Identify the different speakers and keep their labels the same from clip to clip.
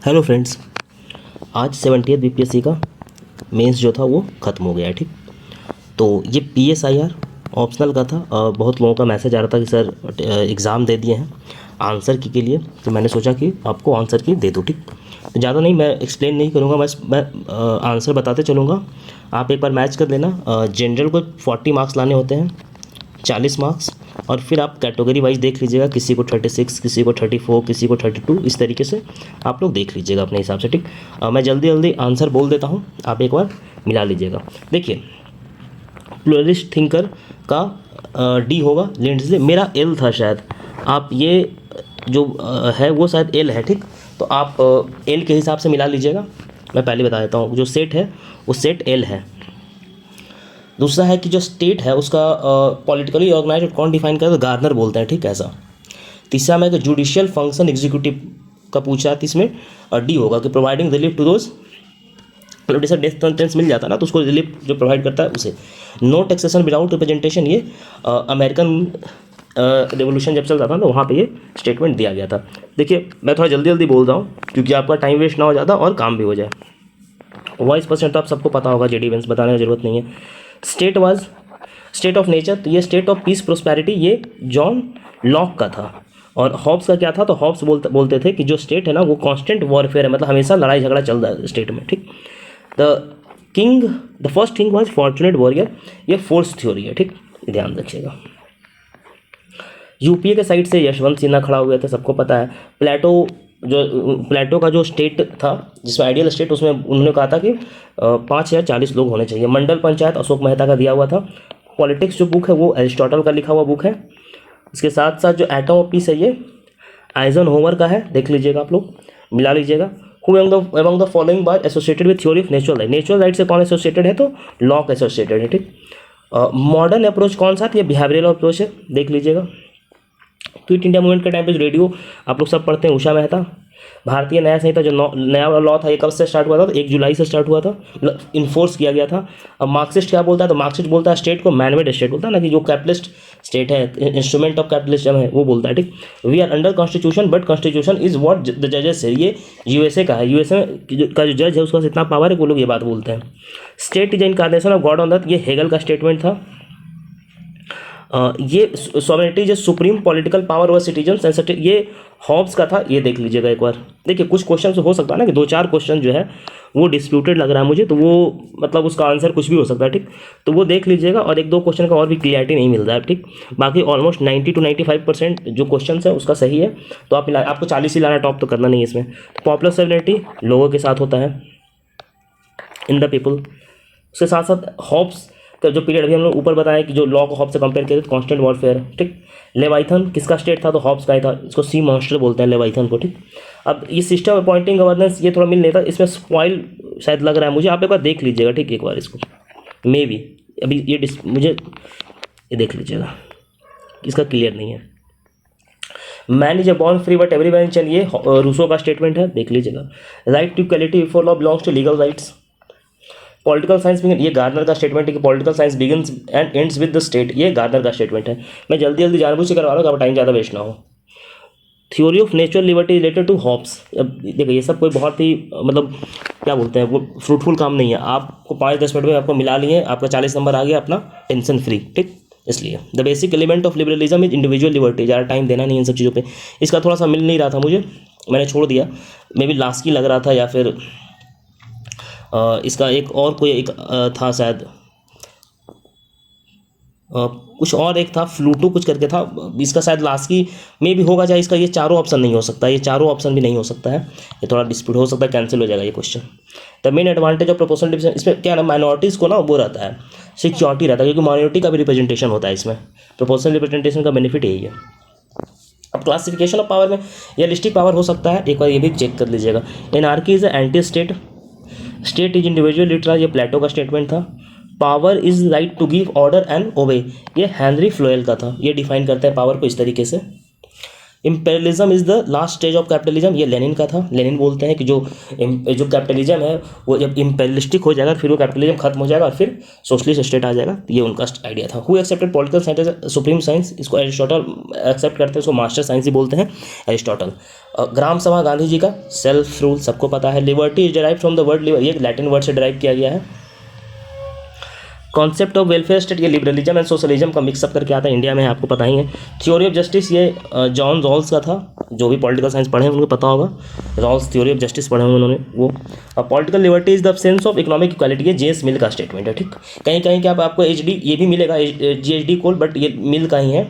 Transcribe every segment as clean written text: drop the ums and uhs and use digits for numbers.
Speaker 1: Hello friends, आज 70th BPSC का mains जो था वो ख़त्म हो गया है। ठीक, तो ये पीएसआईआर ऑप्शनल का था। बहुत लोगों का मैसेज आ रहा था कि सर एग्ज़ाम दे दिए हैं आंसर की के लिए, तो मैंने सोचा कि आपको आंसर की दे दूँ। ठीक, तो ज़्यादा नहीं, मैं एक्सप्लेन नहीं करूँगा, बस मैं आंसर बताते चलूँगा। आप एक बार मैच कर लेना। जनरल को 40 मार्क्स लाने होते हैं, 40 मार्क्स, और फिर आप कैटेगरी वाइज देख लीजिएगा, किसी को 36, किसी को 34, किसी को 32, इस तरीके से आप लोग देख लीजिएगा अपने हिसाब से। ठीक, मैं जल्दी जल्दी आंसर बोल देता हूँ, आप एक बार मिला लीजिएगा। देखिए, प्लुरलिस्ट थिंकर का डी होगा, लिंडसे मेरा एल था शायद, आप ये जो है वो शायद एल है। ठीक, तो आप एल के हिसाब से मिला लीजिएगा। मैं पहले बता देता हूँ, जो सेट है वो सेट एल है। दूसरा है कि जो स्टेट है उसका पॉलिटिकली ऑर्गेनाइज कौन डिफाइन करे, तो गार्नर बोलते हैं। ठीक, ऐसा। तीसरा में जुडिशियल फंक्शन एग्जीक्यूटिव का पूछा है, तो इसमें डी होगा कि प्रोवाइडिंग रिलीफ टू दोज, जैसे डेथ सेंटेंस मिल जाता है ना, तो उसको रिलीफ जो प्रोवाइड करता है उसे। नो टैक्सेशन विदाउट रिप्रेजेंटेशन, ये अमेरिकन रेवोल्यूशन जब चल रहा था तो वहाँ पे ये स्टेटमेंट दिया गया था। देखिए, मैं थोड़ा जल्दी जल्दी बोल रहा हूँ क्योंकि आपका टाइम वेस्ट ना हो ज़्यादा और काम भी हो जाए। वॉइस परसेंट तो आप सबको पता होगा, जेडी इवेंट्स बताने की जरूरत नहीं है। State was state of nature, तो ये स्टेट ऑफ पीस प्रोस्पेरिटी ये जॉन लॉक का था। और हॉब्स का क्या था, तो हॉब्स बोलते थे कि जो स्टेट है ना वो कांस्टेंट वॉरफेयर है, मतलब हमेशा लड़ाई झगड़ा चल रहा है स्टेट में। ठीक, the first king was fortunate warrior, ये फोर्स थ्योरी है। ठीक, ध्यान रखिएगा। यूपीए के साइड से यशवंत सिन्हा खड़ा हुए थे, सबको पता है। प्लेटो का जो स्टेट था जिसमें आइडियल स्टेट, उसमें उन्होंने कहा था कि 5 या 40 लोग होने चाहिए। मंडल पंचायत अशोक मेहता का दिया हुआ था। पॉलिटिक्स जो बुक है वो एरिस्टोटल का लिखा हुआ बुक है। इसके साथ साथ जो एटम ऑफ पीस है ये आइजनहोवर का है, देख लीजिएगा, आप लोग मिला लीजिएगा। Who among the following bar associated with theory of natural right, natural right से कौन एसोसिएटेड है, तो लॉक एसोसिएटेड है। ठीक, मॉडर्न अप्रोच कौन सा, ये बिहेवियरल अप्रोच है, देख लीजिएगा। क्विट इंडिया मूवमेंट के टाइम पे जो रेडियो आप लोग सब पढ़ते हैं, उषा मेहता। भारतीय न्याय संहिता जो नया लॉ था, ये कब से स्टार्ट हुआ था, तो 1 जुलाई से स्टार्ट हुआ था, इन्फोर्स किया गया था। अब मार्क्सिस्ट क्या बोलता है, तो मार्क्सिस्ट बोलता है स्टेट को मैनमेड स्टेट बोलता है ना, कि जो कैपिटलिस्ट स्टेट है, इंस्ट्रूमेंट ऑफ कैपिटलिज्म है, वो बोलता है। ठीक, we are under constitution but constitution is what the जजेस है, ये यूएसए का है। यूएसए का जो जज है उसका इतना पावर है, वो लोग ये बात बोलते हैं। State is incarnation of God on earth, ये हेगल का स्टेटमेंट था। ये सॉवरेनिटी जो supreme political power over citizen sensitive, ये हॉब्स का था, ये देख लीजिएगा एक बार। देखिए, कुछ क्वेश्चन हो सकता है ना कि 2-4 क्वेश्चन जो है वो डिस्प्यूटेड लग रहा है मुझे, तो वो मतलब उसका आंसर कुछ भी हो सकता है। ठीक, तो वो देख लीजिएगा, और 1-2 क्वेश्चन का और भी क्लियरिटी नहीं मिल रहा है। ठीक, बाकी ऑलमोस्ट 90 to 95% जो क्वेश्चन है उसका सही है, तो आपको 40 ही लाना, टॉप तो करना नहीं है इसमें। पॉपुलर सॉवरेनिटी लोगों के साथ होता है, इन द पीपल। उसके साथ साथ हॉब्स का जो पीरियड अभी हम लोग ऊपर बताएं कि जो लॉ को हॉब्स से कंपेयर किया, कांस्टेंट वॉरफेयर। ठीक, लेवाइथन किसका स्टेट था, तो हॉब्स का ही था, इसको सी मॉन्स्टर बोलते हैं लेवाइथन को। ठीक, अब ये सिस्टम अपॉइंटिंग गवर्नेंस ये थोड़ा मिल नहीं था, इसमें स्पॉइल शायद लग रहा है मुझे, आप एक बार देख लीजिएगा। ठीक, एक बार इसको मे बी अभी मुझे ये देख लीजिएगा, इसका क्लियर नहीं है। Man is a born free but every man, चलिए रूसो का स्टेटमेंट है, देख लीजिएगा। Right to equality before law belongs to legal rights. Political science begin, ये गार्नर का स्टेटमेंट है कि political science begins and ends with the state, ये गार्नर का स्टेटमेंट है। मैं जल्दी जल्दी जानबूझ से करवा रहा हूँ, टाइम ज़्यादा वेस्ट ना हो। Theory of natural liberty related to Hobbes, अब देखिए ये सब कोई बहुत ही मतलब क्या बोलते हैं, वो फ्रूटफुल काम नहीं है। आपको 5-10 मिनट में आपको मिला लिए, आपका 40 नंबर आ गया, अपना टेंशन फ्री। ठीक, इसलिए the basic element of liberalism is individual liberty, ज़्यादा टाइम देना नहीं इन सब चीज़ों पे। इसका थोड़ा सा मिल नहीं रहा था मुझे, मैंने छोड़ दिया, मे बी लास्ट की लग रहा था, या फिर इसका एक और कोई एक था शायद, कुछ और एक था, फ्लूटो कुछ करके था, इसका शायद लास्ट की में भी होगा, चाहे इसका ये चारों ऑप्शन नहीं हो सकता, ये चारों ऑप्शन भी नहीं हो सकता है, ये थोड़ा डिस्प्यूट हो सकता है, कैंसिल हो जाएगा ये question. The main advantage of proportional division, इसमें क्या ना माइनॉरिटीज़ को ना वो रहता है, सिक्योरिटी रहता है, क्योंकि माइनॉरिटी का भी रिप्रेजेंटेशन होता है इसमें। प्रोपोर्शनल रिप्रेजेंटेशन का बेनिफिट यही है। अब क्लासिफिकेशन ऑफ पावर में रियलिस्टिक पावर हो सकता है, एक बार ये भी चेक कर लीजिएगा। Anarchy is anti state, state is individual लिटरा, ये प्लेटो का स्टेटमेंट था। Power is right to give order and obey, ये हेनरी फ्लोएल का था, ये डिफाइन करता है पावर को इस तरीके से। Imperialism is the last stage of capitalism, ये लेनिन का था। लेनिन बोलते हैं कि जो कैपिटलिज्म है वो जब इम्पेरियलिस्टिक हो जाएगा फिर वो कैपिटलिज्म खत्म हो जाएगा और फिर सोशलिस्ट स्टेट आ जाएगा, ये उनका आइडिया था। Who accepted political science as supreme science, इसको एरिस्टोटल एक्सेप्ट करते हैं, इसको मास्टर साइंस ही बोलते हैं, एरिस्टोटल। ग्राम सभा गांधी जी का, सेल्फ रूल सबको पता है। Liberty is derive from the word Libre, ये लैटिन वर्ड से डिराइव किया गया है। कॉन्सेप्ट ऑफ वेलफेयर स्टेट, ये लिबरलिज्म एंड सोशलिज्म का मिक्सअप करके आता है, इंडिया में आपको पता ही है। थ्योरी ऑफ जस्टिस, ये जॉन रॉल्स का था, जो भी पॉलिटिकल साइंस पढ़े हैं उनको पता होगा, रॉल्स थ्योरी ऑफ जस्टिस पढ़े होंगे उन्होंने वो। Political liberty is the sense of economic equality, ये जेम्स मिल का स्टेटमेंट है, ठीक। कहीं कहीं क्या आपको HD ये भी मिलेगा, GHD कोल, बट ये मिल का ही है।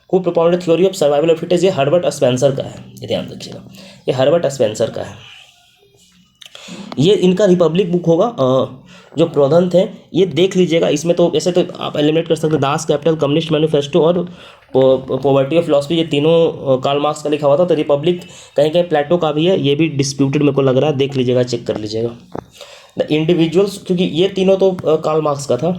Speaker 1: Who propounded theory of survival of fittest, ये हर्बर्ट स्पेंसर का है, ये ध्यान रखिएगा, ये हर्बर्ट स्पेंसर का है। ये इनका रिपब्लिक बुक होगा, जो प्रबंध है ये देख लीजिएगा। इसमें तो ऐसे तो आप एलिमिनेट कर सकते हैं, दास कैपिटल, कम्युनिस्ट मैनिफेस्टो और पॉवर्टी ऑफ फिलॉसफी, ये तीनों कार्ल मार्क्स का लिखा हुआ था। तो रिपब्लिक कहीं कहीं प्लेटो का भी है, ये भी डिस्प्यूटेड मेरे को लग रहा है, देख लीजिएगा, चेक कर लीजिएगा। द इंडिविजुअल्स, क्योंकि ये तीनों तो कार्ल मार्क्स का था।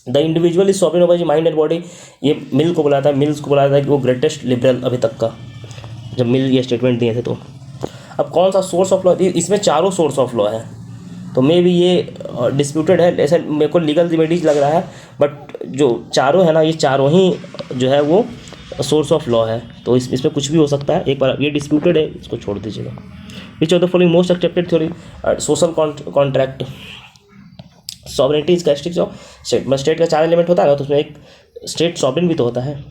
Speaker 1: The individual is sovereign over mind and body, ये मिल को बुलाता है, मिल्स को बुलाता है कि वो ग्रेटेस्ट लिबरल अभी तक का, जब मिल ये स्टेटमेंट दिए थे। तो अब कौन सा सोर्स ऑफ लॉ, इसमें चारों सोर्स ऑफ लॉ है, तो मे भी ये डिस्प्यूटेड है, ऐसा मेरे को लीगल रेमेडीज लग रहा है, बट जो चारों है ना, ये चारों ही जो है वो सोर्स ऑफ लॉ है, तो इसमें कुछ भी हो सकता है। एक बार ये डिस्प्यूटेड है, इसको छोड़ दीजिएगा। Which of the following most accepted theory, social contract, sovereignty is characteristics of state, मतलब स्टेट का 4 एलिमेंट होता है तो उसमें एक स्टेट सॉवरेन भी तो होता है।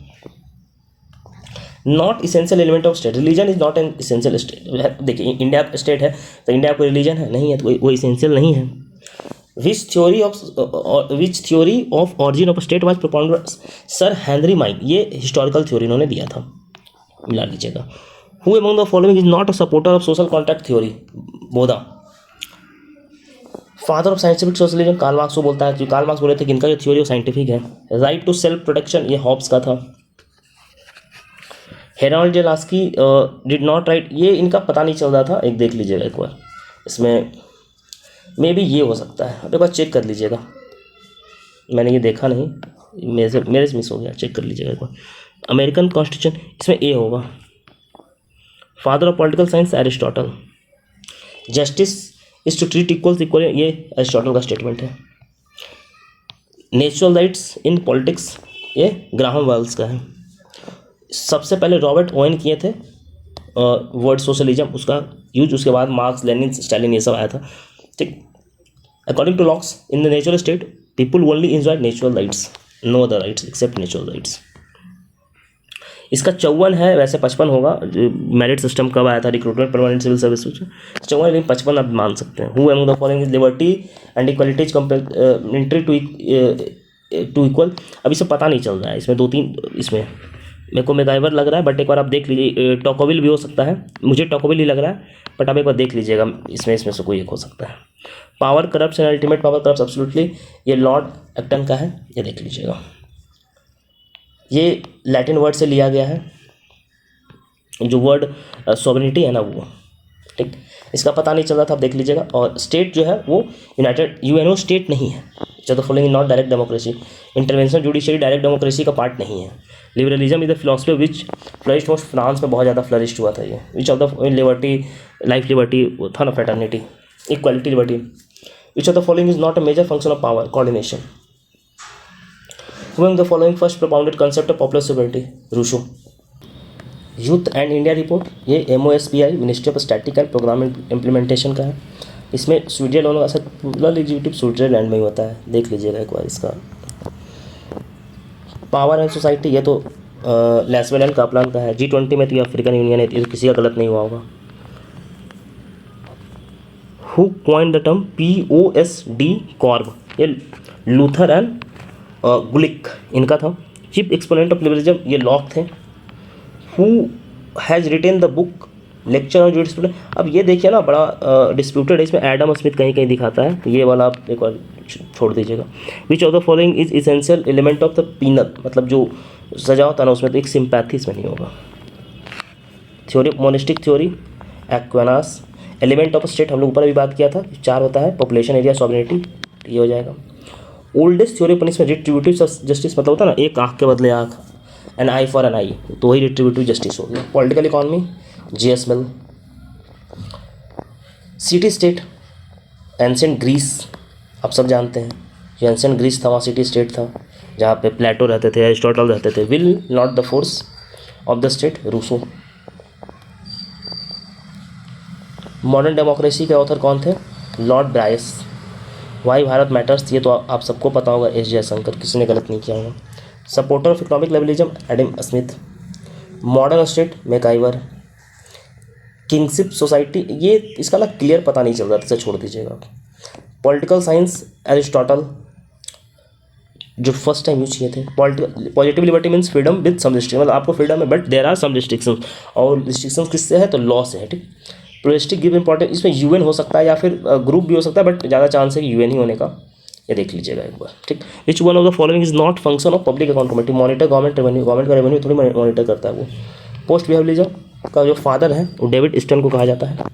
Speaker 1: Not essential element of state, religion is not an essential state. देखिए इंडिया स्टेट है तो इंडिया कोई रिलीजन है नहीं है, तो वो इसेंशियल नहीं है। Which theory of origin of state was propounded, sir Henry Maine, ये हिस्टोरिकल थ्योरी इन्होंने दिया था, मिला लीजिएगा। Who among the following is not a supporter of social contract theory, Bodin. Father of scientific socialism, Karl Marx को बोलता है, क्योंकि कार्ल मार्क्स बोले थे कि इनका जो थ्योरी साइंटिफिक है। राइट टू सेल्फ प्रोटेक्शन, ये हॉब्स का था। हेराल्ड जेलास्की डिड नॉट राइट, ये इनका पता नहीं चल रहा था, एक देख लीजिएगा एक बार, इसमें मे भी ये हो सकता है, अब एक बार चेक कर लीजिएगा, मैंने ये देखा नहीं, मेरे से मिस हो गया, चेक कर लीजिएगा एक बार। अमेरिकन कॉन्स्टिट्यूशन, इसमें ए होगा। Father of political science Aristotle. Justice is to treat equals equal, ये एरिस्टोटल का स्टेटमेंट है। नेचुरल राइट्स इन पॉलिटिक्स, ये ग्राहम वेल्स का है। सबसे पहले रॉबर्ट ओवेन किए थे वर्ड सोशलिज्म, उसका यूज, उसके बाद मार्क्स, लेनिन, स्टालिन, ये सब आया था, ठीक। According to Locke's, in the natural state people only enjoy natural rights, no other rights except natural rights. इसका 54 है, वैसे 55 होगा। मेरिट सिस्टम कब आया था, रिक्रूटमेंट परमानेंट सिविल सर्विस 54, लेकिन 55 आप मान सकते हैं। Who among the following is liberty and equality is complementary to equal, अब इसे पता नहीं चल रहा है, इसमें 2-3, इसमें मेरे को मैगाइवर लग रहा है, बट एक बार आप देख लीजिए, टॉकोविल भी हो सकता है, मुझे टॉकोविल ही लग रहा है, बट आप एक बार देख लीजिएगा, इसमें से कोई एक हो सकता है। Power corrupts and ultimate power corrupts absolutely, ये लॉर्ड एक्टन का है, ये देख लीजिएगा। ये लैटिन वर्ड से लिया गया है, जो वर्ड सॉवरेनिटी है ना वो, ठीक। इसका पता नहीं चल रहा था, आप देख लीजिएगा। और स्टेट जो है वो यूनाइटेड यूएनओ स्टेट नहीं है। The following not direct democracy, intervention judiciary direct democracy का पार्ट नहीं है। Liberalism is the philosophy which flourished most, France में बहुत ज़्यादा फ्लरिश्ड हुआ था ये। Which of the liberty, life liberty था ना, fraternity, equality liberty. Which of the following is not a major function of power, coordination. Among the following first propounded concept of popular sovereignty, Rousseau. Youth and India report, ये MOSPI ministry of static and programme implementation का है। इसमें Switzerland का पूरा executive Switzerland में ही होता है, देख लीजिएगा एक बार इसका। पावर एंड सोसाइटी, ये तो लैसवेल एंड कापलान का है। G20 में तो ये अफ्रीकन यूनियन है, ये किसी का गलत नहीं हुआ होगा। Who coined the term POSD कॉर्ब, ये लूथर एंड गुलिक इनका था। चीफ एक्सपोनेंट ऑफ लिबरलिज्म, ये लॉक थे। Who has retain the book lecture on jurisprudence, अब ये देखिए ना, बड़ा डिस्प्यूटेड है, इसमें एडम स्मिथ कहीं कहीं दिखाता है, तो ये वाला आप एक बार छोड़ दीजिएगा। Which of the following is essential element of the penal, मतलब जो सजा होता है ना उसमें, तो एक सिंपैथी इसमें नहीं होगा। Theory of monistic theory, Aquinas. Element of state हम लोग ऊपर भी बात किया था, 4 होता है, पॉपुलेशन, एरिया, सॉवरेनिटी, ये हो जाएगा। Oldest theory of punishment, retributive justice, मतलब होता है ना एक आँख के बदले आँख, an eye for an eye, तो वही रिट्रीब्यूटिव जस्टिस हो गया। Political economy J.S. Mill. City state ancient Greece, आप सब जानते हैं जो एंशिएंट ग्रीस था वहाँ सिटी स्टेट था, जहाँ पे प्लेटो रहते थे, एरिस्टोटल रहते थे। Will not the force of the state, Rousseau. Modern democracy के ऑथर कौन थे? Lord Bryce. Why Bharat matters, ये तो आप सबको पता होगा, एस जयशंकर, किसी ने गलत नहीं किया होगा। Supporter of economic liberalism Adam Smith. Modern state MacIver. Kingship society, ये इसका ना क्लियर पता नहीं चल रहा था, इसे छोड़ दीजिएगा। पॉलिटिकल साइंस एरिस्टोटल, जो फर्स्ट टाइम यूज किए थे। Positive liberty means freedom with some restriction, मतलब आपको फ्रीडम है but there are some restriction, और रिस्ट्रिक्शन किससे है? तो लॉ से है, ठीक। प्लूरलिस्टिक गिव इंपॉर्टेंस, इसमें यूएन हो सकता है या फिर ग्रुप भी हो सकता है, बट ज़्यादा चांस है कि यूएन ही होने का, ये देख लीजिएगा एक बार, ठीक। Which one of the following is not function of public account committee? Monitor government revenue, government का रेवेन्यू थोड़ी मॉनिटर करता है वो। पोस्ट बिहेवियरिज्म का जो फादर है वो डेविड स्टर्न को कहा जाता है।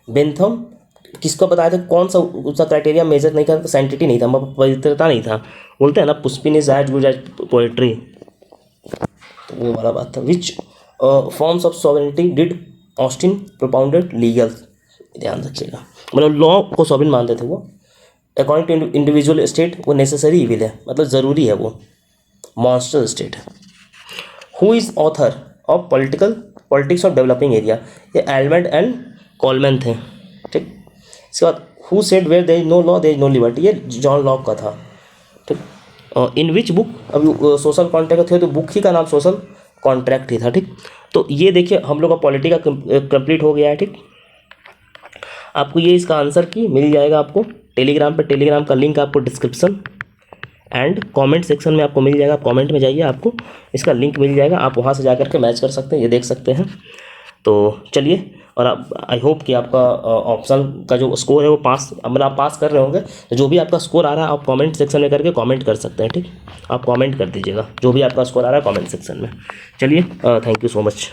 Speaker 1: बेंथम किसको बताया था, कौन सा उसका क्राइटेरिया मेजर नहीं करता? सैंटिटी नहीं था, पवित्रता नहीं था, बोलते हैं ना pushpin is as good as poetry, तो वो वाला बात था। Which forms of sovereignty did Austin propounded legal, ध्यान रखिएगा, मतलब लॉ को सॉवरेन मानते थे वो। अकॉर्डिंग टू इंडिविजुअल स्टेट वो नेसेसरी इविल है, मतलब ज़रूरी है वो, मॉन्स्टर स्टेट है। Who is author of politics of developing area? ये एल्मंड एंड कॉलमैन थे, ठीक। इसके बाद who said where there is no law there is no liberty, ये जॉन लॉक का था, ठीक। इन विच बुक, अभी सोशल कॉन्ट्रैक्ट थे तो बुक ही का नाम सोशल कॉन्ट्रैक्ट ही था, ठीक। तो ये देखिए हम लोग का पॉलिटी का कंप्लीट हो गया है, ठीक। आपको ये इसका आंसर की मिल जाएगा आपको टेलीग्राम पे, टेलीग्राम का लिंक आपको डिस्क्रिप्शन एंड कमेंट सेक्शन में आपको मिल जाएगा। कमेंट में जाइए, आपको इसका लिंक मिल जाएगा, आप वहाँ से जाकर के मैच कर सकते हैं, ये देख सकते हैं। तो चलिए, और आप आई होप कि आपका ऑप्शनल का जो स्कोर है वो पास, मतलब आप पास कर रहे होंगे। तो जो भी आपका स्कोर आ रहा है आप कमेंट सेक्शन में करके कमेंट कर सकते हैं, ठीक। आप कमेंट कर दीजिएगा जो भी आपका स्कोर आ रहा है कमेंट सेक्शन में। चलिए, थैंक यू सो मच।